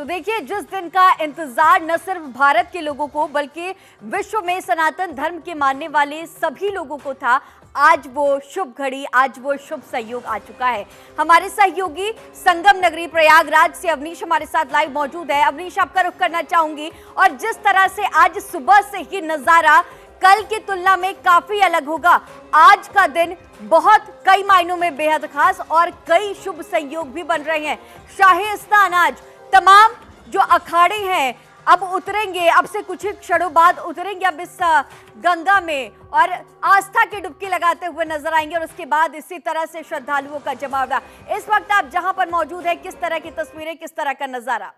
तो देखिए, जिस दिन का इंतजार न सिर्फ भारत के लोगों को बल्कि विश्व में सनातन धर्म के मानने वाले सभी लोगों को था, आज वो शुभ घड़ी, आज वो शुभ संयोग आ चुका है। हमारे सहयोगी संगम नगरी प्रयागराज से अवनीश हमारे साथ लाइव मौजूद है। अवनीश, आपका रुख करना चाहूंगी, और जिस तरह से आज सुबह से ही नजारा कल की तुलना में काफी अलग होगा। आज का दिन बहुत कई मायनों में बेहद खास और कई शुभ संयोग भी बन रहे हैं। शाही स्नान आज तमाम जो अखाड़े हैं अब उतरेंगे, अब से कुछ ही क्षणों बाद उतरेंगे अब इस गंगा में और आस्था की डुबकी लगाते हुए नजर आएंगे। और उसके बाद इसी तरह से श्रद्धालुओं का जमावड़ा। इस वक्त आप जहां पर मौजूद है, किस तरह की तस्वीरें, किस तरह का नजारा?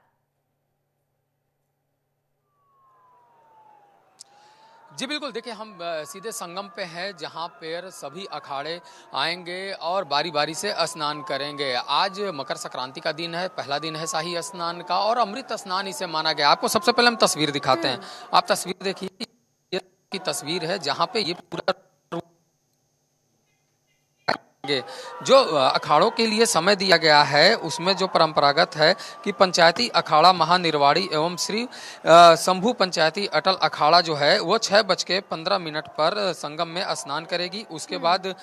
जी बिल्कुल, देखिए हम सीधे संगम पे हैं जहाँ पर सभी अखाड़े आएंगे और बारी बारी से स्नान करेंगे। आज मकर संक्रांति का दिन है, पहला दिन है शाही स्नान का और अमृत स्नान इसे माना गया। आपको सबसे पहले हम तस्वीर दिखाते हैं। आप तस्वीर देखिए, ये की तस्वीर है जहाँ पे ये पूरा जो अखाड़ों के लिए समय दिया गया है उसमें जो परंपरागत है कि पंचायती अखाड़ा महानिर्वाणी एवं श्री शंभू पंचायती अटल अखाड़ा जो है वो 6:15 पर संगम में स्नान करेगी। उसके बाद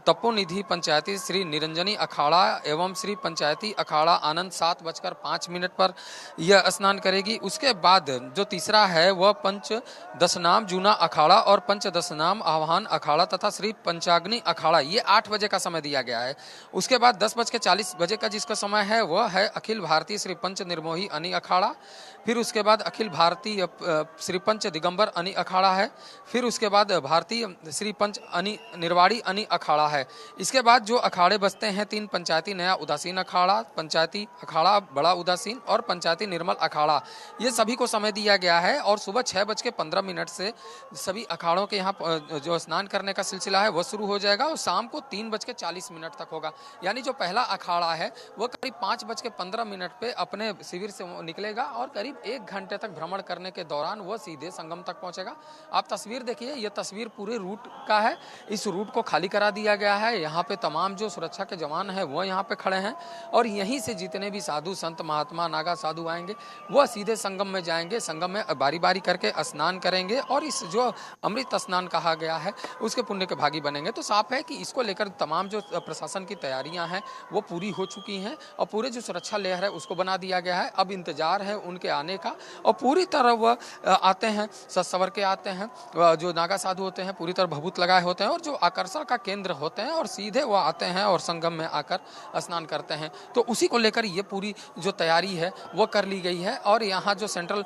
तपोनिधि पंचायती श्री निरंजनी अखाड़ा एवं श्री पंचायती अखाड़ा आनंद 7:05 पर यह स्नान करेगी। उसके बाद जो तीसरा है वह पंच दशनाम जूना अखाड़ा और पंच दशनाम आह्वान अखाड़ा तथा श्री पंचाग्नि अखाड़ा, ये 8 बजे का समय दिया गया है। उसके बाद 10:40 का जिसका समय है वह है अखिल भारतीय श्री पंच निर्मोही अनि अखाड़ा। फिर उसके बाद अखिल भारतीय श्री पंच दिगंबर अनि अखाड़ा है। फिर उसके बाद भारतीय श्री पंच अनि निर्वाणी अनि अखाड़ा है। इसके बाद जो अखाड़े बचते हैं 3 पंचायती नया उदासीन अखाड़ा, पंचायती अखाड़ा बड़ा उदासीन और पंचायती निर्मल अखाड़ा, ये सभी को समय दिया गया है। और सुबह 6:15 से सभी अखाड़ों के यहाँ जो स्नान करने का सिलसिला है वह शुरू हो जाएगा और शाम को 3:40 तक होगा। यानी जो पहला अखाड़ा है वह करीब 5:15 पे अपने शिविर से निकलेगा और करीब 1 घंटे तक भ्रमण करने के दौरान वह सीधे संगम तक पहुंचेगा। आप तस्वीर देखिए, यह तस्वीर पूरे रूट का है। इस रूट को खाली करा दिया गया है। यहाँ पे तमाम जो सुरक्षा के जवान हैं वह यहाँ पे खड़े हैं और यहीं से जितने भी साधु संत महात्मा नागा साधु आएंगे वह सीधे संगम में जाएंगे। संगम में बारी बारी करके स्नान करेंगे और इस जो अमृत स्नान कहा गया है उसके पुण्य के भागी बनेंगे। तो साफ है कि इसको लेकर तमाम जो प्रशासन की तैयारियां हैं वो पूरी हो चुकी हैं और पूरे जो सुरक्षा लेयर है उसको बना दिया गया है। अब इंतजार है उनके आने का और पूरी तरह वह आते हैं, सज सवर के आते हैं। जो नागा साधु होते हैं पूरी तरह भभूत लगाए होते हैं और जो आकर्षण का केंद्र होते हैं और सीधे वह आते हैं और संगम में आकर स्नान करते हैं। तो उसी को लेकर ये पूरी जो तैयारी है वो कर ली गई है और यहाँ जो सेंट्रल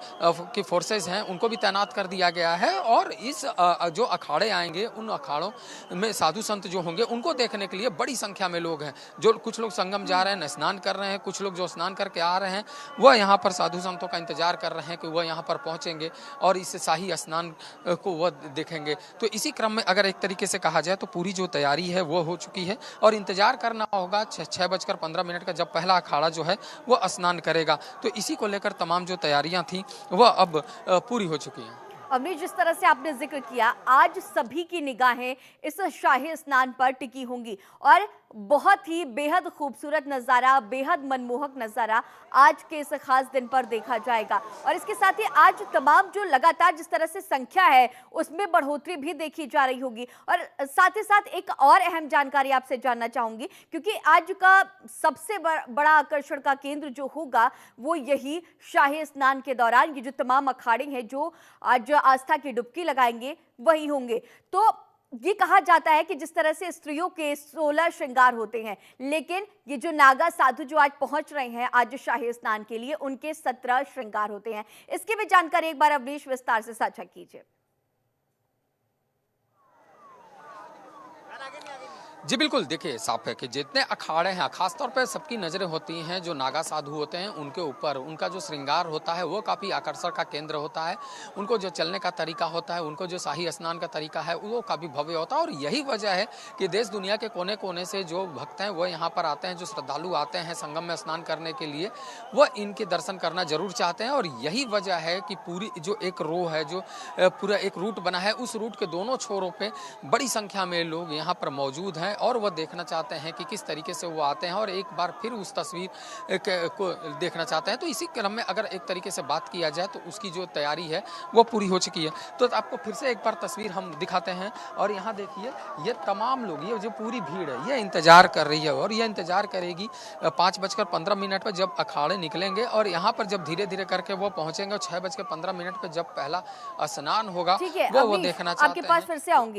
की फोर्सेज हैं उनको भी तैनात कर दिया गया है। और इस जो अखाड़े आएंगे उन अखाड़ों में साधु संत जो होंगे उनको देखने के लिए बड़ी संख्या में लोग हैं। जो कुछ लोग संगम जा रहे हैं, स्नान कर रहे हैं, कुछ लोग जो स्नान करके आ रहे हैं वह यहाँ पर साधु संतों का इंतजार कर रहे हैं कि वह यहाँ पर पहुँचेंगे और इस शाही स्नान को वह देखेंगे। तो इसी क्रम में अगर एक तरीके से कहा जाए तो पूरी जो तैयारी है वो हो चुकी है और इंतजार करना होगा 6:15 का जब पहला अखाड़ा जो है वह स्नान करेगा। तो इसी को लेकर तमाम जो तैयारियां थी वह अब पूरी हो चुकी हैं। अवनीश, जिस तरह से आपने जिक्र किया, आज सभी की निगाहें इस शाही स्नान पर टिकी होंगी और बहुत ही बेहद खूबसूरत नज़ारा, बेहद मनमोहक नज़ारा आज के इस खास दिन पर देखा जाएगा। और इसके साथ ही आज तमाम जो लगातार जिस तरह से संख्या है उसमें बढ़ोतरी भी देखी जा रही होगी। और साथ ही साथ एक और अहम जानकारी आपसे जानना चाहूँगी, क्योंकि आज का सबसे बड़ा आकर्षण का केंद्र जो होगा वो यही शाही स्नान के दौरान ये जो तमाम अखाड़े हैं जो आज आस्था की डुबकी लगाएंगे वही होंगे। तो ये कहा जाता है कि जिस तरह से स्त्रियों के 16 श्रृंगार होते हैं, लेकिन ये जो नागा साधु जो आज पहुंच रहे हैं आज शाही स्नान के लिए, उनके 17 श्रृंगार होते हैं। इसकी भी जानकारी एक बार अवनीश विस्तार से साझा कीजिए। जी बिल्कुल, देखिए साफ है कि जितने अखाड़े हैं खासतौर पर सबकी नज़रें होती हैं जो नागा साधु होते हैं उनके ऊपर। उनका जो श्रृंगार होता है वो काफ़ी आकर्षण का केंद्र होता है। उनको जो चलने का तरीका होता है, उनको जो शाही स्नान का तरीका है वो काफ़ी भव्य होता है। और यही वजह है कि देश दुनिया के कोने कोने से जो भक्त हैं वो यहाँ पर आते हैं, जो श्रद्धालु आते हैं संगम में स्नान करने के लिए, वह इनके दर्शन करना जरूर चाहते हैं। और यही वजह है कि पूरी जो एक रो है, जो पूरा एक रूट बना है, उस रूट के दोनों छोरों पर बड़ी संख्या में लोग यहाँ पर मौजूद हैं और वो देखना चाहते हैं कि किस तरीके से वो आते हैं और एक बार फिर उस तस्वीर को देखना चाहते हैं। तो इसी क्रम में अगर एक तरीके से बात किया जाए तो उसकी जो तैयारी है वो पूरी हो चुकी है। तो आपको फिर से एक बार तस्वीर हम दिखाते हैं और यहाँ देखिए ये तमाम लोग, ये जो पूरी भीड़ है ये इंतजार कर रही है और ये इंतजार करेगी 5:15 पर जब अखाड़े निकलेंगे और यहाँ पर जब धीरे धीरे करके वो पहुंचेंगे और 6:15 पर जब पहला स्नान होगा ठीक है, वो अवनीश, देखना आपके चाहते पास हैं। फिर से आऊंगी।